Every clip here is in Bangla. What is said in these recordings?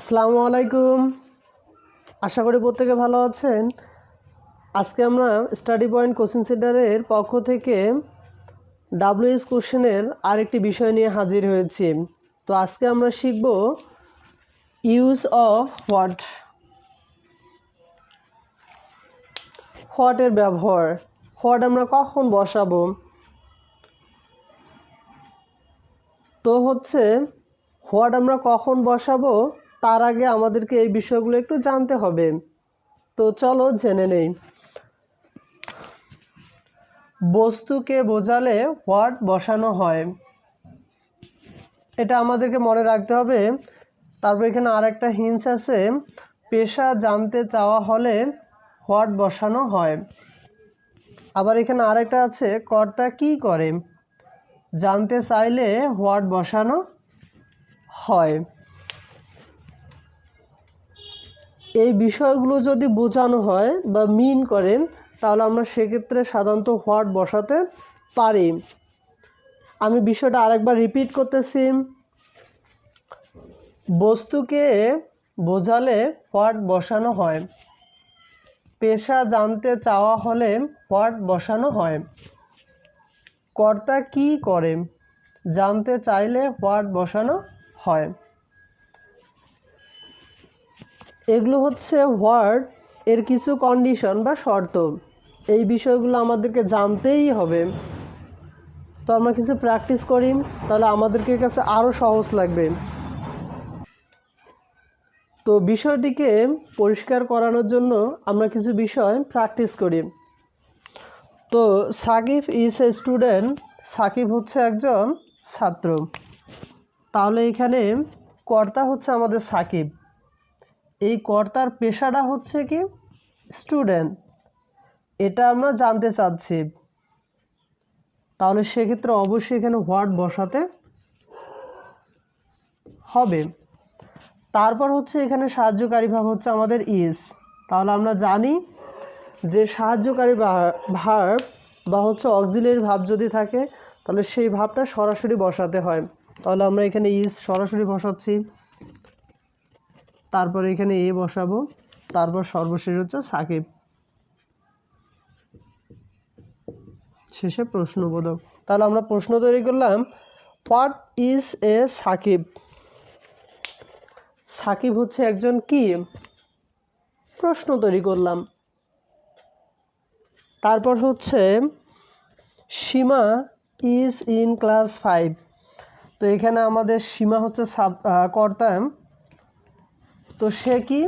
আসসালামু আলাইকুম। আশা করি প্রত্যেকে ভালো আছেন। আজকে আমরা স্টাডি পয়েন্ট কোচিং সেন্টারের পক্ষ থেকে ডাব্লিউএস কোশ্চেনের আরেকটি বিষয় নিয়ে হাজির হয়েছি। তো আজকে আমরা শিখব ইউজ অফ হোয়াটের ব্যবহার। হোয়াট আমরা কখন বসাবো। তো হোয়াট আমরা কখন বসাবো তার আগে আমাদেরকে এই বিষয়গুলো একটু জানতে হবে। তো চলো জেনে নেই। বস্তুকে বোঝালে হোয়াট বসানো হয়, এটা আমাদেরকে মনে রাখতে হবে। তারপর এখানে আরেকটা হিন্টস আছে, পেশা জানতে চাওয়া হলে হোয়াট বসানো হয়। আবার এখানে আরেকটা আছে, কর্তা কি করে, জানতে চাইলে হোয়াট বসানো হয়। এই বিষয়গুলো যদি বোঝানো হয় বা মিন করে তাহলে আমরা সেক্ষেত্রে সাধারণত হোয়াট বসাতে পারি। আমি বিষয়টা আরেকবার রিপিট করতেছি। বস্তুকে বোঝালে হোয়াট বসানো হয়, পেশা জানতে চাওয়া হলে হোয়াট বসানো হয়, কর্তা কি করে, জানতে চাইলে হোয়াট বসানো হয়। এগুলো হোয়াট এর কিছু কন্ডিশন বা শর্ত। এই বিষয়গুলো আমাদেরকে জানতেই হবে। তো আমরা কিছু প্র্যাকটিস করি, তাহলে আমাদেরকে কাছে আরও সহজ লাগবে। তো বিষয়টিকে পরিষ্কার করানোর জন্য আমরা কিছু বিষয় প্র্যাকটিস করি। তো Sakib is a student, Sakib একজন ছাত্র। তাহলে এখানে কর্তা আমাদের সাকিব, এই কর্তার পেশাটা কি, স্টুডেন্ট, এটা আমরা জানতে চাচ্ছি। তাহলে সেক্ষেত্রে অবশ্যই এখানে হোয়াট বসাতে হবে। তারপর এখানে সাহায্যকারী ভাব আমাদের ইজ। তাহলে আমরা জানি যে সাহায্যকারী ভার্ব বা অক্সিলারি ভাব যদি থাকে তাহলে সেই ভাবটা সরাসরি বসাতে হয়। তাহলে আমরা এখানে ইজ সরাসরি বসাচ্ছি, তারপর এখানে এ বসাবো, তারপর সর্বশেষ সাকিব, শেষে প্রশ্নবোধক। তাহলে আমরা প্রশ্ন তৈরি করলাম, what is a Sakib. Sakib একজন কি, প্রশ্ন তৈরি করলাম। তারপর সীমা ইজ ইন ক্লাস 5। তো এখানে আমাদের সীমা কর্তা, তো সে কি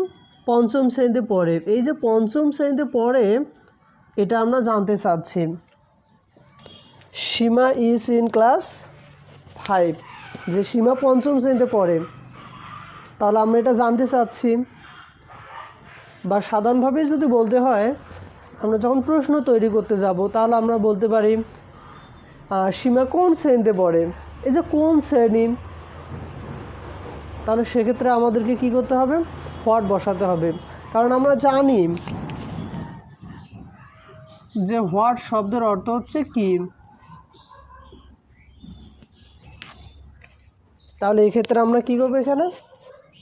পঞ্চম শ্রেণীতে পড়ে। এই যে পঞ্চম শ্রেণীতে পড়ে এটা আমরা জানতে চাচ্ছি। সীমা ইজ ইন ক্লাস 5, যে সীমা পঞ্চম শ্রেণীতে পড়ে, তাহলে আমরা এটা জানতে চাচ্ছি। বা সাধারণভাবে যদি বলতে হয়, আমরা যখন প্রশ্ন তৈরি করতে যাব তাহলে আমরা বলতে পারি সীমা কোন শ্রেণীতে পড়ে। এই যে কোন শ্রেণী, তাহলে সেক্ষেত্রে আমাদেরকে কি করতে হবে, হোয়াট বসাতে হবে। কারণ আমরা জানি যে হোয়াট শব্দের অর্থ কি। তাহলে এই ক্ষেত্রে আমরা কি করবো, এখানে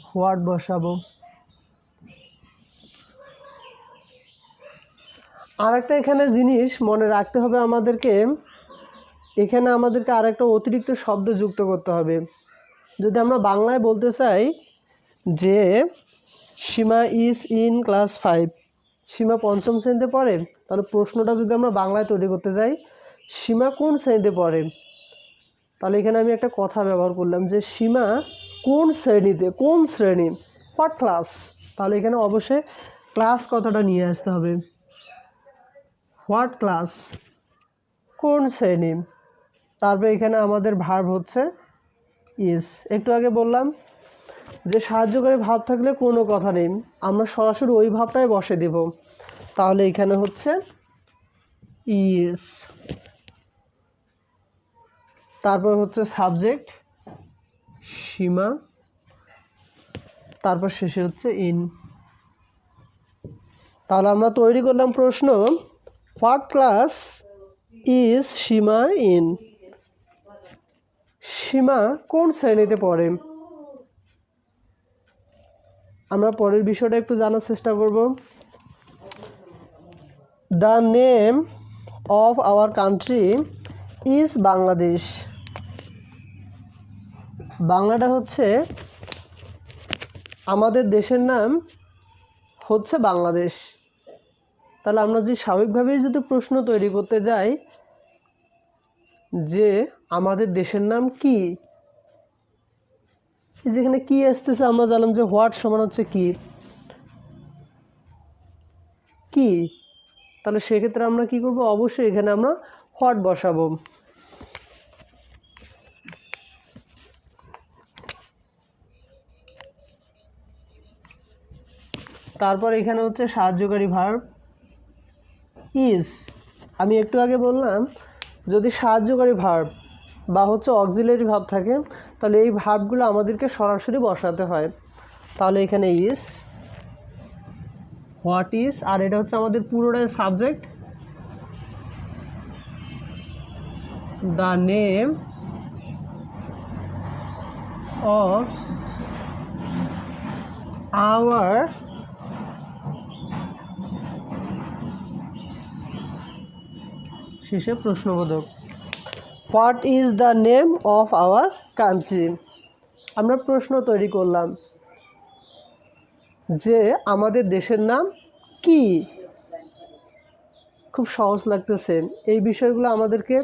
হোয়াট বসাবো। আর একটা এখানে জিনিস মনে রাখতে হবে আমাদেরকে, এখানে আমাদেরকে আরেকটা অতিরিক্ত শব্দ যুক্ত করতে হবে। যদি আমরা বাংলায় বলতে চাই যে সীমা ইজ ইন ক্লাস 5, সীমা পঞ্চম শ্রেণীতে পড়ে, তাহলে প্রশ্নটা যদি আমরা বাংলায় তৈরি করতে যাই, সীমা কোন শ্রেণীতে পড়ে, তাহলে এখানে আমি একটা কথা ব্যবহার করলাম যে সীমা কোন শ্রেণীতে, কোন শ্রেণী, হোয়াট ক্লাস। তাহলে এখানে অবশ্যই ক্লাস কথাটা নিয়ে আসতে হবে। হোয়াট ক্লাস, কোন শ্রেণী। তারপরে এখানে আমাদের ভার্ব ইজ। একটু আগে বললাম যে সাহায্যকারী ভাব থাকলে কোনো কথা নেই, আমরা সরাসরি ওই ভাবটাই বসে দেব। তাহলে এখানে ইজ। তারপর সাবজেক্ট সীমা, তারপর শেষে ইন। তাহলে আমরা তৈরি করলাম প্রশ্ন, what class is Seema in, Seema কোন শ্রেণীতে পড়ে। আমরা পরের বিষয়টা একটু জানার চেষ্টা করব। The name of our country is Bangladesh. বাংলাটা হচ্ছে আমাদের দেশের নাম হচ্ছে বাংলাদেশ। তাহলে আমরা যদি স্বাভাবিকভাবেই যদি প্রশ্ন তৈরি করতে যাই যে আমাদের দেশের নাম কি, যেখানে কি আসতেছে আমরা জানলাম যে হোয়াট সমান হচ্ছে কি কি, তাহলে সেক্ষেত্রে আমরা কি করব, অবশ্যই এখানে আমরা হোয়াট বসাবো। তারপর এখানে হচ্ছে সাহায্যকারী ভার্ব ইজ। আমি একটু আগে বললাম যদি সাহায্যকারী ভার্ব বা হচ্ছে অক্সিলারি ভার্ব থাকে তাহলে এই ভার্বগুলো আমাদেরকে সরাসরি বসাতে হয়। তাহলে এখানে ইজ, হোয়াট ইজ, আর এটা হচ্ছে আমাদের পুরোটাই subject. The name of our শেষে প্রশ্নবোধক। What is the name of our country. আমরা প্রশ্ন তৈরি করলাম যে আমাদের দেশের নাম কি। খুব সহজ লাগতেছে। এই বিষয়গুলো আমাদেরকে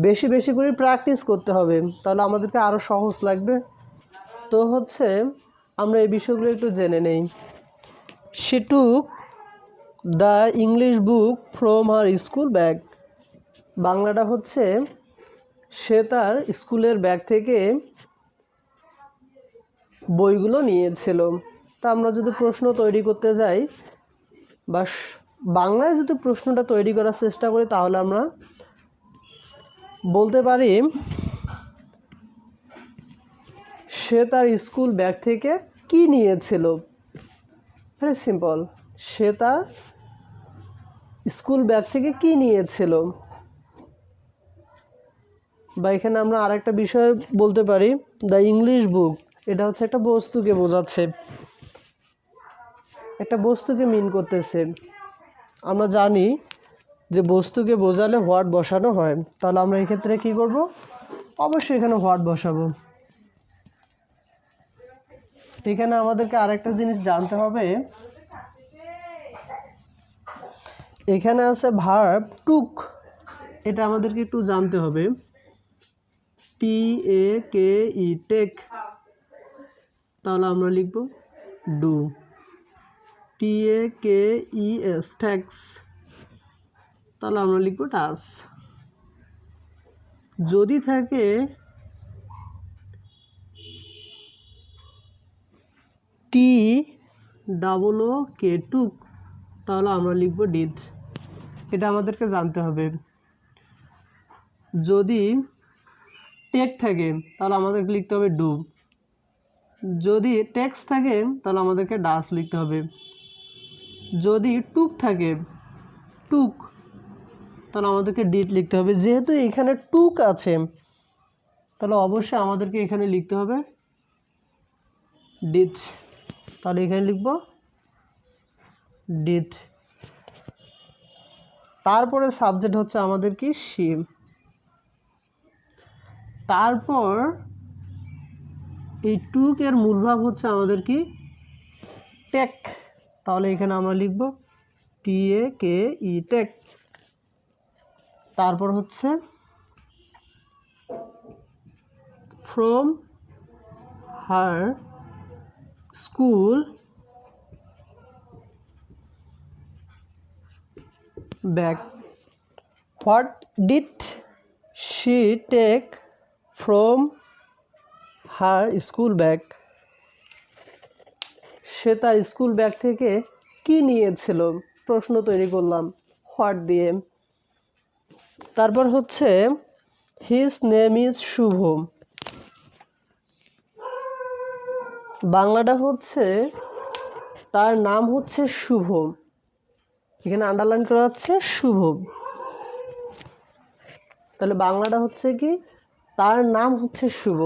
বেশি বেশি করে প্র্যাকটিস করতে হবে, তাহলে আমাদেরকে আরও সহজ লাগবে। তো হচ্ছে আমরা এই বিষয়গুলো একটু জেনে নেই। She took the English book from her school bag. বাংলাটা হচ্ছে সে তার স্কুলের ব্যাগ থেকে বইগুলো নিয়েছিল। তা আমরা যদি প্রশ্ন তৈরি করতে যাই বা বাংলায় যদি প্রশ্নটা তৈরি করার চেষ্টা করি তাহলে আমরা বলতে পারি সে তার স্কুল ব্যাগ থেকে কি নিয়েছিল। ভেরি সিম্পল, সে তার স্কুল ব্যাগ থেকে কি নিয়েছিল। বা এখানে আমরা আরেকটা বিষয় বলতে পারি দ্য ইংলিশ বুক, এটা হচ্ছে একটা বস্তুকে বোঝাচ্ছে, একটা বস্তুকে মিন করতেছে। আমরা জানি যে বস্তুকে বোঝালে হোয়াট বসানো হয়, তাহলে আমরা এই ক্ষেত্রে কি করব, অবশ্যই এখানে হোয়াট বসাবো। এখানে আমাদেরকে আরেকটা জিনিস জানতে হবে, এখানে আছে ভার্ব টুক, এটা আমাদেরকে একটু জানতে হবে। টি এ কে ই টেক, তাহলে আমরা লিখব do. T A K E S tax, তাহলে আমরা লিখব টাস। যদি থাকে টি ডাবল ও কে টুক, তাহলে আমরা লিখব ডিড। এটা আমাদেরকে জানতে হবে। যদি টেক থাকে তাহলে আমাদেরকে লিখতে হবে ডু। যদি টেক্স থাকে তাহলে আমাদেরকে ডাস লিখতে হবে। যদি টুক থাকে টুক, তাহলে আমাদেরকে ডিড লিখতে হবে। যেহেতু এখানে টুক আছে তাহলে অবশ্যই আমাদেরকে এখানে লিখতে হবে ডিড, তাহলে এখানে লিখব ডিড। তারপরে সাবজেক্ট হচ্ছে আমাদের কি শি। তারপর এই টুক এর মূল ভাব হচ্ছে আমাদের কি টেক, তাহলে এখানে আমরা লিখব টি এ কে ই টেক। তারপর হচ্ছে from her school bag. What did she take from her school bag. সে তার স্কুল ব্যাগ থেকে কি নিয়েছিল, প্রশ্ন তৈরি করলাম হোয়াট দিয়ে। তারপর হচ্ছে হিজ নেম ইজ শুভ। বাংলাটা হচ্ছে তার নাম হচ্ছে শুভ, এখানে আন্ডারলাইন করা হচ্ছে শুভ। তাহলে বাংলাটা হচ্ছে কি তার নাম হচ্ছে শুভ।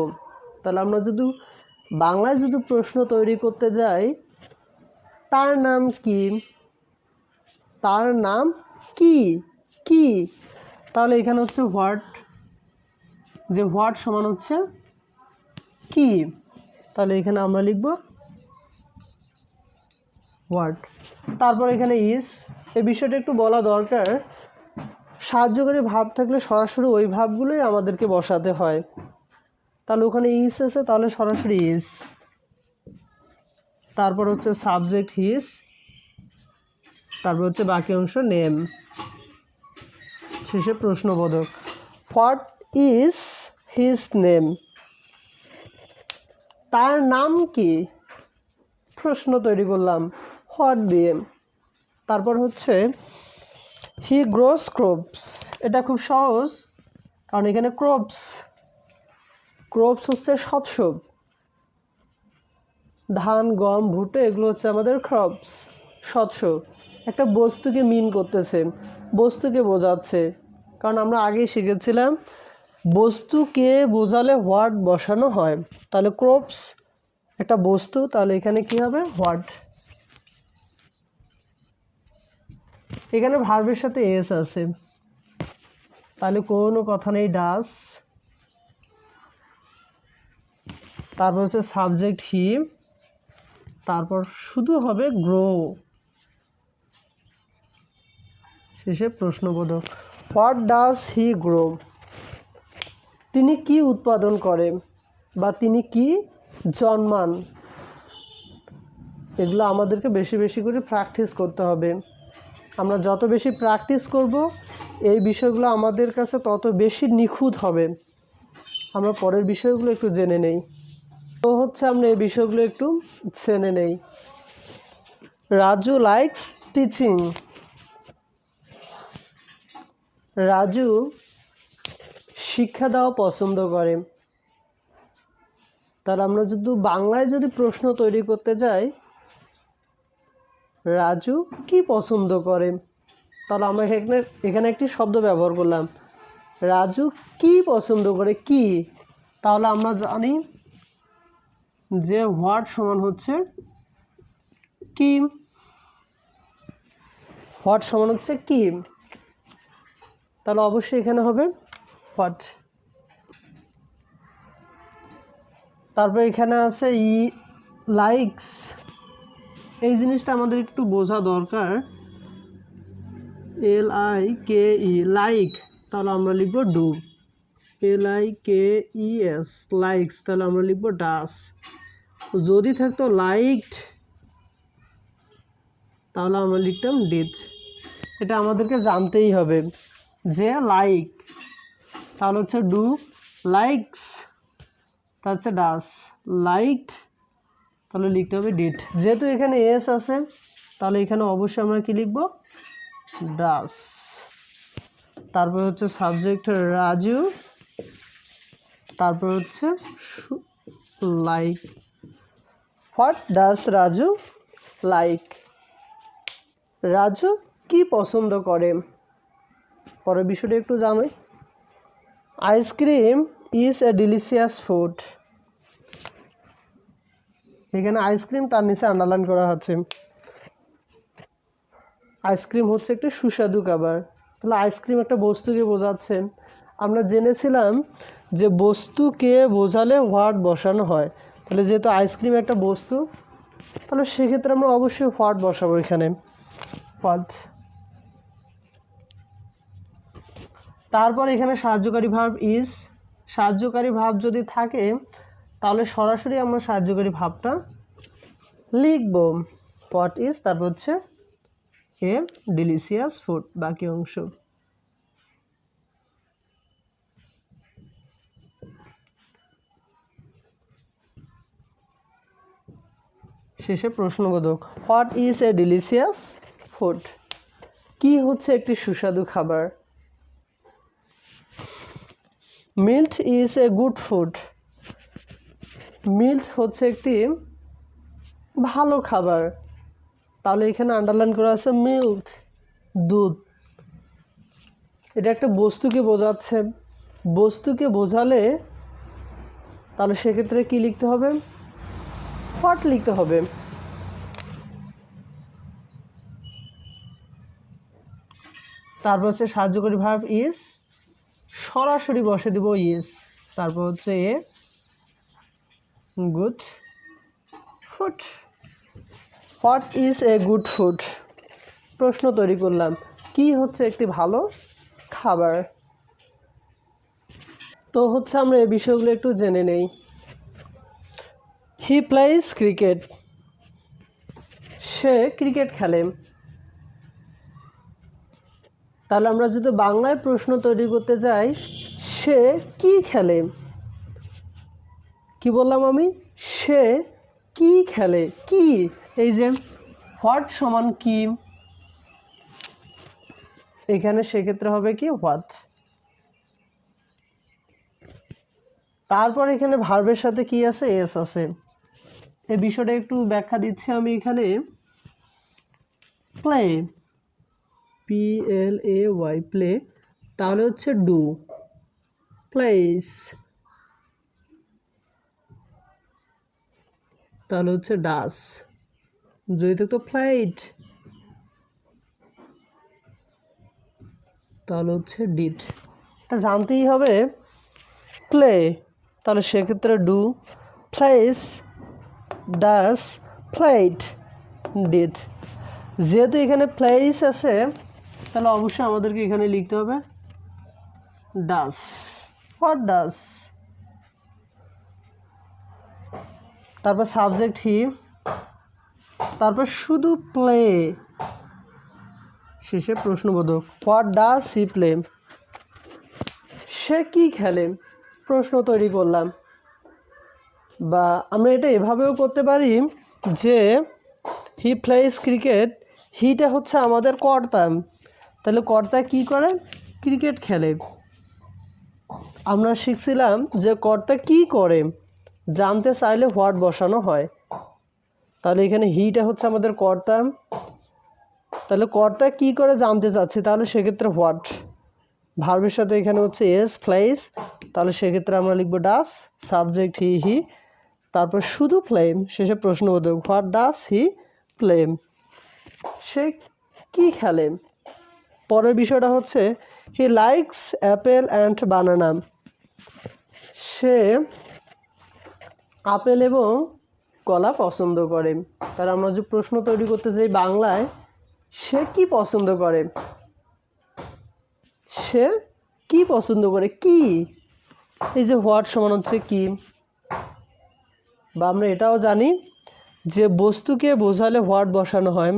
তাহলে আমরা যদি বাংলায় যদি প্রশ্ন তৈরি করতে যাই তার নাম কি? তার নাম কি? কি? তাহলে এখানে হচ্ছে হোয়াট, যে হোয়াট সমান হচ্ছে কি, তাহলে এখানে আমরা লিখব হোয়াট। তারপর এখানে ইজ, এই বিষয়টা একটু বলা দরকার, সাহায্যকারী ভাব থাকলে সরাসরি ওই ভাবগুলোই আমাদেরকে বসাতে হয়। তাহলে ওখানে ইজ আছে, তাহলে সরাসরি ইজ। তারপর হচ্ছে সাবজেক্ট হিজ, তারপর হচ্ছে বাকি অংশ নেম, শেষে প্রশ্নবোধক। What is his name? তার নাম কি? প্রশ্ন তৈরি করলাম হোয়াট দিয়ে। তারপর হচ্ছে হি গ্রোস ক্রপস, এটা খুব সহজ, কারণ এখানে ক্রপস, ক্রপস হচ্ছে শস্য, ধান, গম, ভুট্টা এগুলো হচ্ছে আমাদের ক্রপস, শস্য। একটা বস্তুকে মিন করতেছে, বস্তুকে বোঝাচ্ছে, কারণ আমরা আগেই শিখেছিলাম বস্তুকে বোঝালে হোয়াট বসানো হয়। তাহলে ক্রপস একটা বস্তু, তাহলে এখানে কি হবে হোয়াট। এখানে ভার্বের সাথে এস আছে, তাহলে কোনো কথা নেই ডাস। তারপর হচ্ছে সাবজেক্ট হি, তারপর শুধু হবে গ্রো, শেষে প্রশ্নবোধক। What does he grow? তিনি কি উৎপাদন করে বা তিনি কি জন্মান? এগুলো আমাদেরকে বেশি বেশি করে প্র্যাকটিস করতে হবে। আমরা যত বেশি প্র্যাকটিস করব এই বিষয়গুলো আমাদের কাছে তত বেশি নিখুঁত হবে। আমরা পরের বিষয়গুলো একটু জেনে নেই। তো হচ্ছে আমরা এই বিষয়গুলো একটু জেনে নেই। Raju likes teaching. রাজু শিক্ষা দেওয়া পছন্দ করে। তাহলে আমরা যদি বাংলায় যদি প্রশ্ন তৈরি করতে যাই, রাজু কি পছন্দ করে, তাহলে আমরা এখানে একটি শব্দ ব্যবহার করলাম, রাজু কি পছন্দ করে, কি। তাহলে আমরা জানি যে হোয়াট সমান হচ্ছে কি, হোয়াট সমান হচ্ছে কি, তাহলে অবশ্যই এখানে হবে হোয়াট। তারপর এখানে আছে ই লাইকস, এই জিনিসটা আমাদের একটু বোঝা দরকার। LIKE লাইক, তাহলে আমরা লিখব ডু। LIKES লাইকস, তাহলে আমরা লিখব ডাস। যদি থাকতো লাইকড, তাহলে আমরা লিখতাম ডিড। এটা আমাদেরকে জানতেই হবে যে লাইক, তাহলে হচ্ছে ডু, লাইকস তা হচ্ছে ডাস, লাইকড তাহলে লিখতে হবে ডিড। যেহেতু এখানে এস আছে, তাহলে এখানে অবশ্যই আমরা কি লিখব ডাস। তারপর হচ্ছে সাবজেক্ট রাজু, তারপর হচ্ছে like. What does Raju like? Raju কি পছন্দ করে? পরের বিষয়টা একটু জানো। Ice cream is a delicious food. এখানে আইসক্রিম তার নিচে আন্ডারলাইন করা আছে। আইসক্রিম হচ্ছে একটি সুস্বাদু খাবার। তাহলে আইসক্রিম একটা বস্তুকে বোঝাচ্ছে। আমরা জেনেছিলাম যে বস্তুকে বোঝালে হোয়াট বসানো হয়। তাহলে যেহেতু আইসক্রিম একটা বস্তু, তাহলে সেক্ষেত্রে আমরা অবশ্যই হোয়াট বসাবো এখানে, হোয়াট। তারপর এখানে সাহায্যকারী ভার্ব ইজ। সাহায্যকারী ভাব যদি থাকে তাহলে সরাসরি আমরা সাহায্যকারী ভাবটা লিখব, হোয়াট ইজ, তারপর হচ্ছে এ ডিলিশিয়াস ফুড, বাকি অংশ। শেষে প্রশ্নবোধক। What is A delicious food? কি হচ্ছে একটি সুস্বাদু খাবার? মিল্ট ইজ এ গুড ফুড। মিল্ট হচ্ছে একটি ভালো খাবার। তাহলে এখানে আন্ডারলাইন করা আছে মিল্ক, দুধ। এটা একটা বস্তুকে বোঝাচ্ছে। বস্তুকে বোঝালে তাহলে সেক্ষেত্রে কি লিখতে হবে? হোয়াট লিখতে হবে। তারপর হচ্ছে সাহায্যকারী ভার্ব ইজ, সরাসরি বসে দিব ইজ। তারপর হচ্ছে a good food. What is a good food? প্রশ্ন তৈরি করলাম, কি হচ্ছে একটি ভালো খাবার? তো হচ্ছে আমরা এই বিষয়গুলো একটু জেনে নেই। হি প্লেইজ ক্রিকেট, সে ক্রিকেট খেলে। তাহলে আমরা যদি বাংলায় প্রশ্ন তৈরি করতে যাই, সে কি খেলে? কি বললাম আমি? সে কি খেলে? কি, এই যে হোয়াট সমান কি, এখানে সেক্ষেত্রে হবে কি হোয়াট। তারপর এখানে ভার্বের সাথে কি আছে? এস আছে। এই বিষয়টা একটু ব্যাখ্যা দিচ্ছি আমি এখানে। প্লে, PLAY, প্লে, তাহলে হচ্ছে ডু। প্লেস, তাহলে হচ্ছে ডাস। যদি থাকতো প্লেট, তাহলে হচ্ছে ডিড। এটা জানতেই হবে। প্লে, তাহলে সেক্ষেত্রে do, place, does, plate, did. যেহেতু এখানে প্লেস আছে, তাহলে অবশ্যই আমাদেরকে এখানে লিখতে হবে ডাস। What does. তারপর সাবজেক্ট হি, তারপর শুধু প্লে, শেষে প্রশ্নবোধক। হোয়াট ডাস হি প্লে, সে কি খেলে? প্রশ্ন তৈরি করলাম। বা আমরা এটা এভাবেও করতে পারি যে হি প্লেস ক্রিকেট, হিটা হচ্ছে আমাদের কর্তা, তাহলে কর্তা কি করে? ক্রিকেট খেলে। আমরা শিখছিলাম যে কর্তা কি করে জানতে চাইলে হোয়াট বসানো হয়। তাহলে এখানে হিটা হচ্ছে আমাদের কর্তা, তাহলে কর্তা কি করে জানতে চাচ্ছি, তাহলে সেক্ষেত্রে হোয়াট। ভার্বের সাথে এখানে হচ্ছে এস প্লেস, তাহলে সেক্ষেত্রে আমরা লিখব ডাস, সাবজেক্ট হি, তারপর শুধু প্লেম, শেষে প্রশ্নবোধক। হোয়াট ডাস হি প্লেম, সে কি খেলে? পরের বিষয়টা হচ্ছে he likes Apple and banana, say apple এবং কলা পছন্দ করে। তাহলে আমরা যে প্রশ্ন তৈরি করতে চাই বাংলায়, সে কি পছন্দ করে? সে কি পছন্দ করে? কি, এই যে হোয়াট সমান হচ্ছে কি। বা আমরা এটাও জানি যে বস্তুকে বোঝালে হোয়াট বসানো হয়।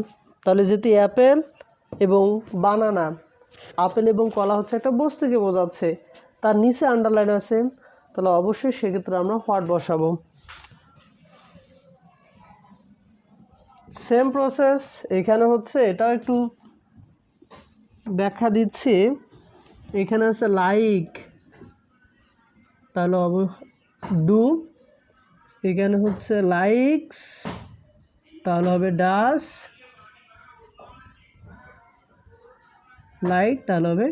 তাহলে যেহেতু অ্যাপেল এবং বানানা, আপেল এবং কলা হচ্ছে একটা বস্তুকে বোঝাচ্ছে, তার নিচে আন্ডারলাইন আছে, তাহলে অবশ্যই সেক্ষেত্রে আমরা হোয়াট বসাবো। সেম প্রসেস এখানে হচ্ছে, এটাও একটু ব্যাখ্যা দিচ্ছি। এখানে আছে লাইক, তাহলে ডু, এখানে হচ্ছে লাইকস, তাহলে হবে ডাস, লাইক, তাহলে হবে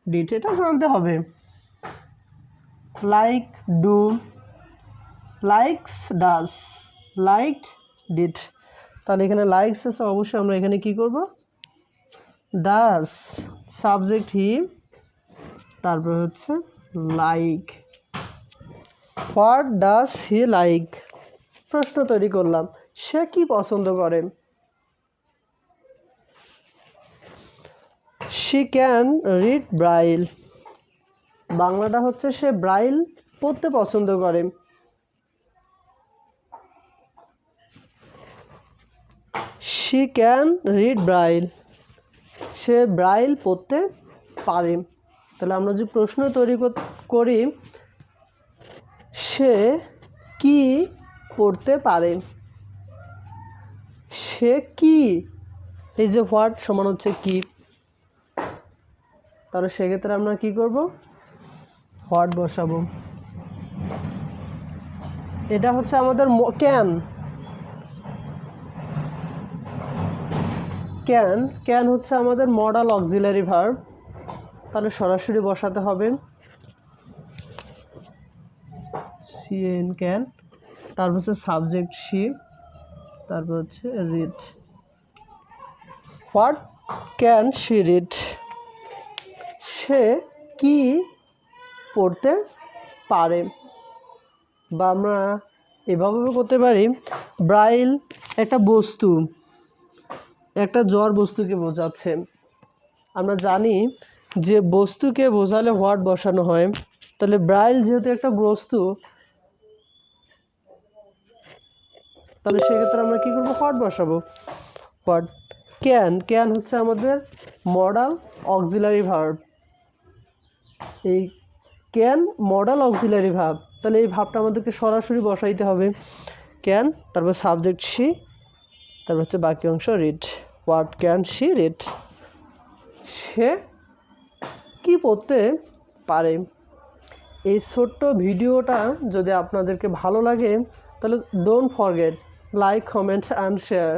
ডিড। এটা জানতে হবে। Like do, likes does, like did. তাহলে এখানে লাইকস আছে, অবশ্যই আমরা এখানে কি করব? ডাস, সাবজেক্ট হি, তারপর হচ্ছে like. What does he like, প্রশ্ন তৈরি করলাম, সে কি পছন্দ করে? শি ক্যান রিড ব্রাইল, বাংলাটা হচ্ছে সে ব্রাইল পড়তে পছন্দ করে। She can read Braille, say Braille পড়তে পারে। তাহলে আমরা যে প্রশ্ন তৈরি করি, সে কি পড়তে পারে? সে কি, এই যে হোয়াট সমান হচ্ছে কি, তাহলে সেক্ষেত্রে আমরা কি করব? হোয়াট বসাবো। এটা হচ্ছে আমাদের ক্যান, ক্যান, ক্যান হচ্ছে আমাদের মডাল অক্সিলারি ভার্ব, তাহলে সরাসরি বসাতে হবে সিএন ক্যান, তারপর হচ্ছে সাবজেক্ট শি, তারপর হচ্ছে read. What can she read? সে কি পড়তে পারে? বা আমরা এভাবে করতে পারি, ব্রাইল একটা বস্তু, একটা জড় বস্তুকে বোঝাচ্ছে। আমরা জানি যে বস্তুকে বোঝালে হোয়াট বসানো হয়, তাহলে ব্রাইল যেহেতু একটা বস্তু, তাহলে সেক্ষেত্রে আমরা কী করবো? হোয়াট বসাবো। হোয়াট। ক্যান হচ্ছে আমাদের মডাল অক্সিলারি ভার্ব। এই ক্যান মডাল অক্সিলারি ভার্ব, তাহলে এই ভাবটা আমাদেরকে সরাসরি বসাইতে হবে। ক্যান, তারপর সাবজেক্ট শি, তারপর হচ্ছে বাকি অংশ read. What can she read? সে কি পড়তে পারে? এই ছোট্ট ভিডিওটা যদি আপনাদেরকে ভালো লাগে তাহলে don't forget like, comment and share.